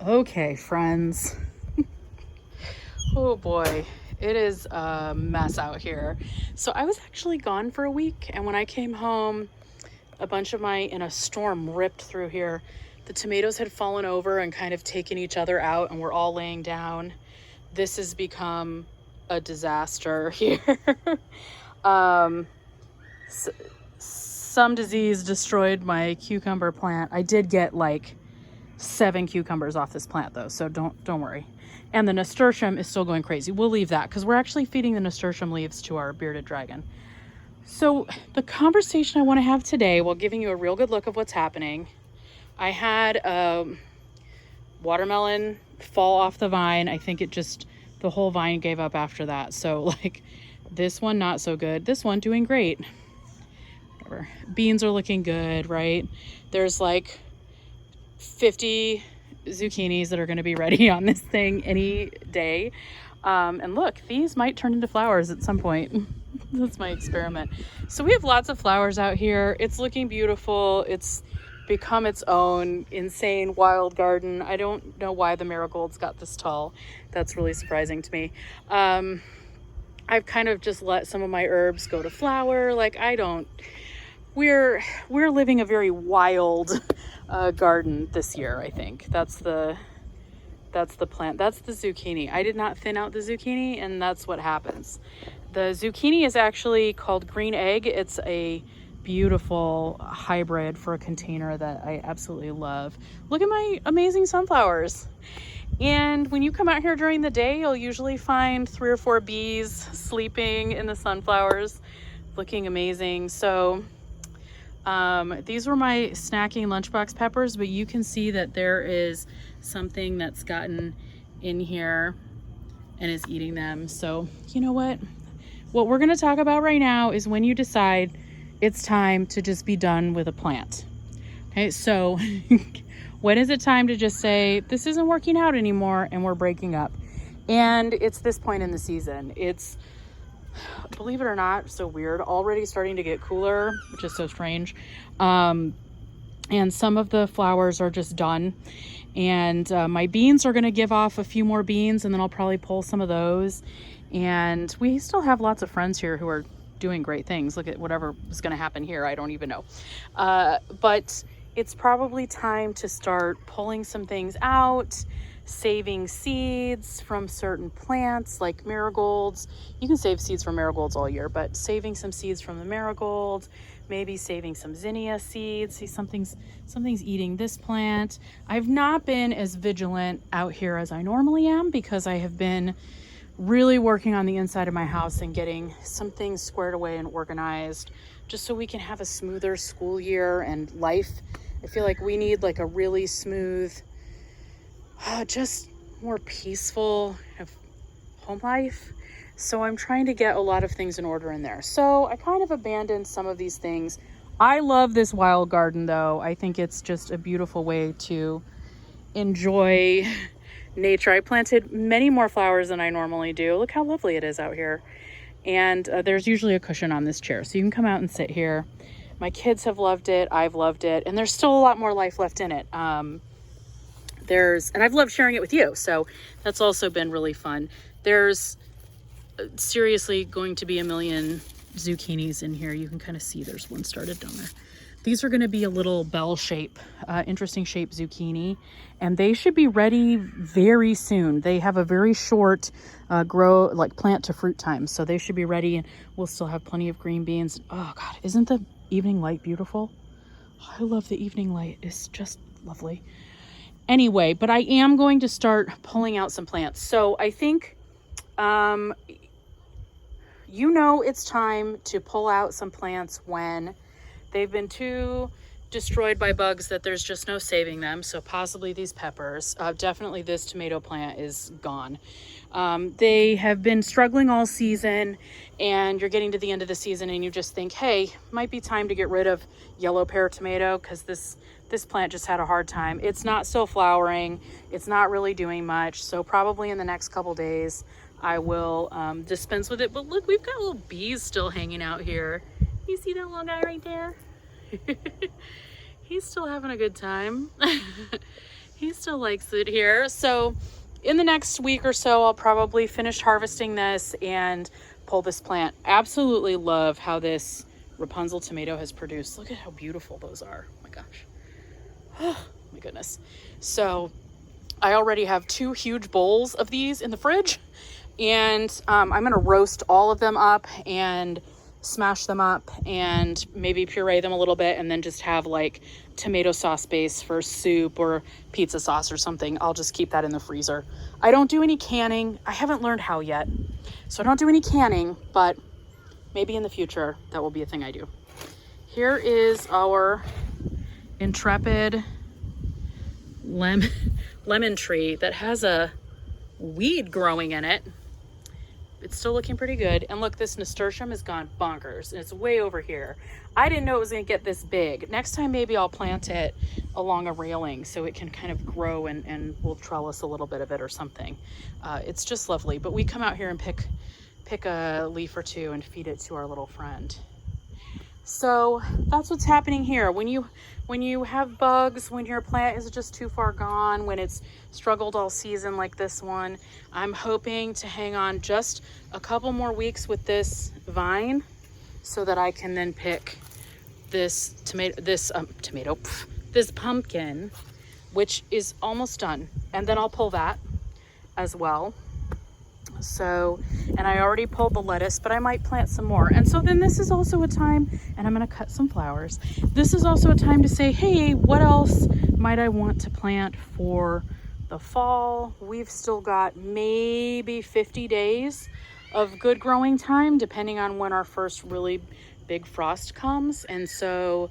Okay, friends. Oh boy, it is a mess out here. So I was actually gone for a week, and when I came home, in a storm ripped through here. The tomatoes had fallen over and kind of taken each other out, and we're all laying down. This has become a disaster here. um, s- some disease destroyed my cucumber plant. I did get like 7 cucumbers off this plant though, so don't worry. And the nasturtium is still going crazy. We'll leave that because we're actually feeding the nasturtium leaves to our bearded dragon. So the conversation I want to have today, while giving you a real good look of what's happening, I had a watermelon fall off the vine. I think the whole vine gave up after that. So like this one, not so good. This one doing great. Whatever. Beans are looking good, right? There's like 50 zucchinis that are going to be ready on this thing any day. And look, these might turn into flowers at some point. That's my experiment. So we have lots of flowers out here. It's looking beautiful. It's become its own insane wild garden. I don't know why the marigolds got this tall. That's really surprising to me. I've kind of just let some of my herbs go to flower. We're living a very wild garden this year. I think that's the plant. That's the zucchini. I did not thin out the zucchini, and that's what happens. The zucchini is actually called green egg. It's a beautiful hybrid for a container that I absolutely love. Look at my amazing sunflowers. And when you come out here during the day, you'll usually find 3 or 4 bees sleeping in the sunflowers, looking amazing. So these were my snacking lunchbox peppers, but you can see that there is something that's gotten in here and is eating them. So you know what we're going to talk about right now is when you decide it's time to just be done with a plant. Okay, so when is it time to just say this isn't working out anymore and we're breaking up? And it's this point in the season. It's, believe it or not, so weird, already starting to get cooler, which is so strange. And some of the flowers are just done. And my beans are going to give off a few more beans, and then I'll probably pull some of those. And we still have lots of friends here who are doing great things. Look at whatever is going to happen here. I don't even know. But it's probably time to start pulling some things out, saving seeds from certain plants like marigolds. You can save seeds from marigolds all year, but saving some seeds from the marigold, maybe saving some zinnia seeds. See, something's eating this plant. I've not been as vigilant out here as I normally am because I have been really working on the inside of my house and getting some things squared away and organized just so we can have a smoother school year and life. I feel like we need like a really smooth, just more peaceful home life. So I'm trying to get a lot of things in order in there. So I kind of abandoned some of these things. I love this wild garden though. I think it's just a beautiful way to enjoy nature. I planted many more flowers than I normally do. Look how lovely it is out here. And there's usually a cushion on this chair, so you can come out and sit here. My kids have loved it. I've loved it. And there's still a lot more life left in it. And I've loved sharing it with you. So that's also been really fun. There's seriously going to be a million zucchinis in here. You can kind of see there's one started down there. These are going to be a little bell shape, interesting shape zucchini, and they should be ready very soon. They have a very short plant to fruit time, so they should be ready, and we'll still have plenty of green beans. Oh God, isn't the evening light beautiful? Oh, I love the evening light. It's just lovely. Anyway, but I am going to start pulling out some plants. So I think, it's time to pull out some plants when they've been too destroyed by bugs that there's just no saving them. So possibly these peppers. Definitely this tomato plant is gone. They have been struggling all season, and you're getting to the end of the season and you just think, hey, might be time to get rid of yellow pear tomato because this plant just had a hard time. It's not still flowering. It's not really doing much. So probably in the next couple days, I will dispense with it. But look, we've got little bees still hanging out here. You see that little guy right there? He's still having a good time. He still likes it here. So in the next week or so, I'll probably finish harvesting this and pull this plant. Absolutely love how this Rapunzel tomato has produced. Look at how beautiful those are. Oh my gosh. Oh my goodness. So I already have 2 huge bowls of these in the fridge, and I'm going to roast all of them up and smash them up and maybe puree them a little bit, and then just have like tomato sauce base for soup or pizza sauce or something. I'll just keep that in the freezer. I don't do any canning. I haven't learned how yet. So I don't do any canning, but maybe in the future that will be a thing I do. Here is our intrepid lemon tree that has a weed growing in it. It's still looking pretty good. And look, this nasturtium has gone bonkers, and it's way over here. I didn't know it was going to get this big. Next time, maybe I'll plant it along a railing so it can kind of grow, and we'll trellis a little bit of it or something. It's just lovely. But we come out here and pick a leaf or 2 and feed it to our little friend. So that's what's happening here. When you have bugs, when your plant is just too far gone, when it's struggled all season like this one, I'm hoping to hang on just a couple more weeks with this vine so that I can then pick this pumpkin, which is almost done. And then I'll pull that as well. So, and I already pulled the lettuce, but I might plant some more. And so then this is also a time, and I'm going to cut some flowers. This is also a time to say, hey, what else might I want to plant for the fall? We've still got maybe 50 days of good growing time, depending on when our first really big frost comes. And so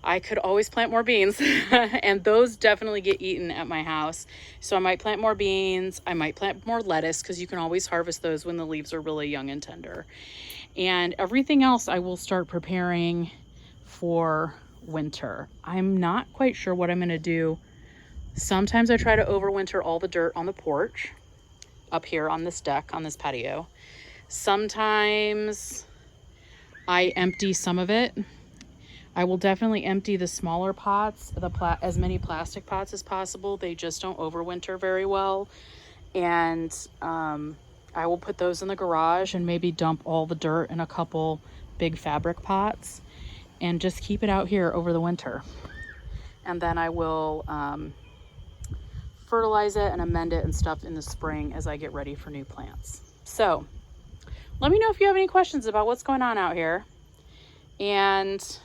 I could always plant more beans and those definitely get eaten at my house. So I might plant more beans. I might plant more lettuce because you can always harvest those when the leaves are really young and tender. And everything else I will start preparing for winter. I'm not quite sure what I'm going to do. Sometimes I try to overwinter all the dirt on the porch up here on this deck, on this patio. Sometimes I empty some of it. I will definitely empty the smaller pots, as many plastic pots as possible. They just don't overwinter very well. And I will put those in the garage and maybe dump all the dirt in a couple big fabric pots and just keep it out here over the winter. And then I will fertilize it and amend it and stuff in the spring as I get ready for new plants. So let me know if you have any questions about what's going on out here. And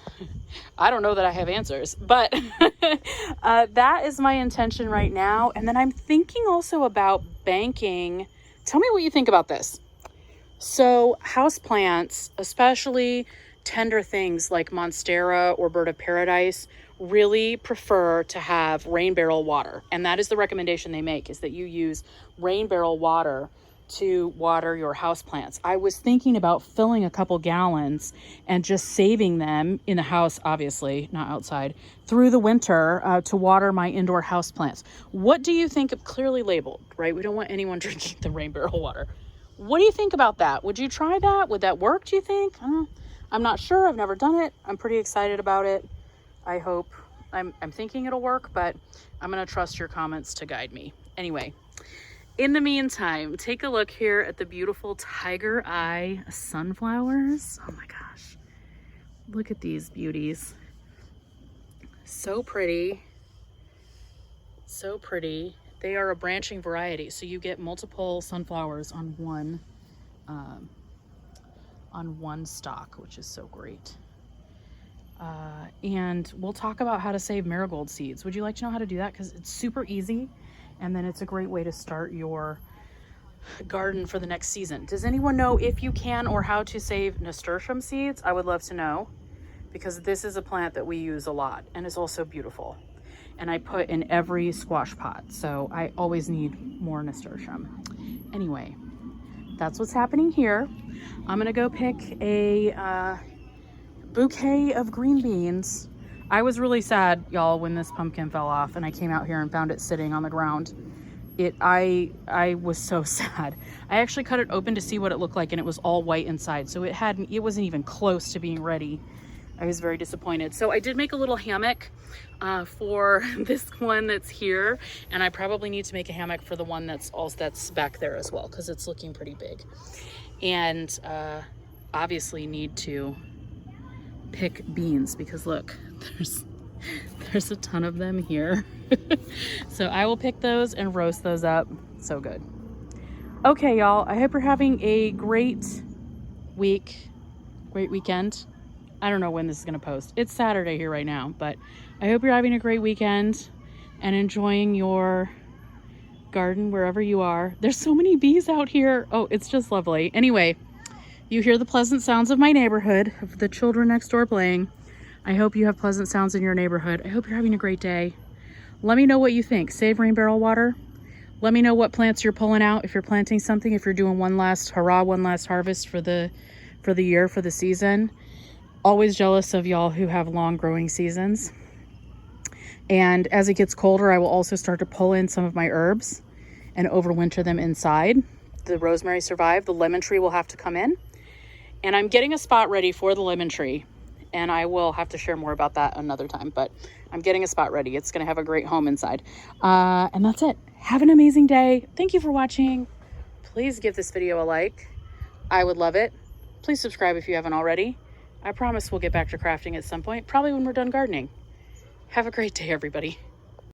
I don't know that I have answers, but that is my intention right now. And then I'm thinking also about banking. Tell me what you think about this. So houseplants, especially tender things like Monstera or Bird of Paradise, really prefer to have rain barrel water. And that is the recommendation they make, is that you use rain barrel water to water your houseplants. I was thinking about filling a couple gallons and just saving them in the house, obviously not outside, through the winter to water my indoor houseplants. What do you think of clearly labeled, right? We don't want anyone drinking the rain barrel water. What do you think about that? Would you try that? Would that work, do you think? I'm not sure. I've never done it. I'm pretty excited about it. I hope. I'm thinking it'll work, but I'm going to trust your comments to guide me. Anyway, in the meantime, take a look here at the beautiful Tiger Eye sunflowers. Oh my gosh. Look at these beauties. So pretty. So pretty. They are a branching variety, so you get multiple sunflowers on one stalk, which is so great. And we'll talk about how to save marigold seeds. Would you like to know how to do that? Because it's super easy. And then it's a great way to start your garden for the next season. Does anyone know if you can or how to save nasturtium seeds? I would love to know, because this is a plant that we use a lot and is also beautiful. And I put in every squash pot, so I always need more nasturtium. Anyway, that's what's happening here. I'm gonna go pick a bouquet of green beans. I was really sad, y'all, when this pumpkin fell off and I came out here and found it sitting on the ground. I was so sad. I actually cut it open to see what it looked like, and it was all white inside. So it wasn't even close to being ready I was very disappointed. So I did make a little hammock for this one that's here, and I probably need to make a hammock for the one that's back there as well, because it's looking pretty big. And obviously need to pick beans, because look, there's a ton of them here. So I will pick those and roast those up. So good. Okay, y'all, I hope you're having a great weekend. I don't know when this is going to post. It's Saturday here right now, but I hope you're having a great weekend and enjoying your garden wherever you are. There's so many bees out here. Oh, it's just lovely. Anyway, you hear the pleasant sounds of my neighborhood, of the children next door playing. I hope you have pleasant sounds in your neighborhood. I hope you're having a great day. Let me know what you think. Save rain barrel water. Let me know what plants you're pulling out. If you're planting something, if you're doing one last hurrah, one last harvest for the year, for the season. Always jealous of y'all who have long growing seasons. And as it gets colder, I will also start to pull in some of my herbs and overwinter them inside. The rosemary survived. The lemon tree will have to come in. And I'm getting a spot ready for the lemon tree. And I will have to share more about that another time. But I'm getting a spot ready. It's going to have a great home inside. And that's it. Have an amazing day. Thank you for watching. Please give this video a like. I would love it. Please subscribe if you haven't already. I promise we'll get back to crafting at some point, probably when we're done gardening. Have a great day, everybody.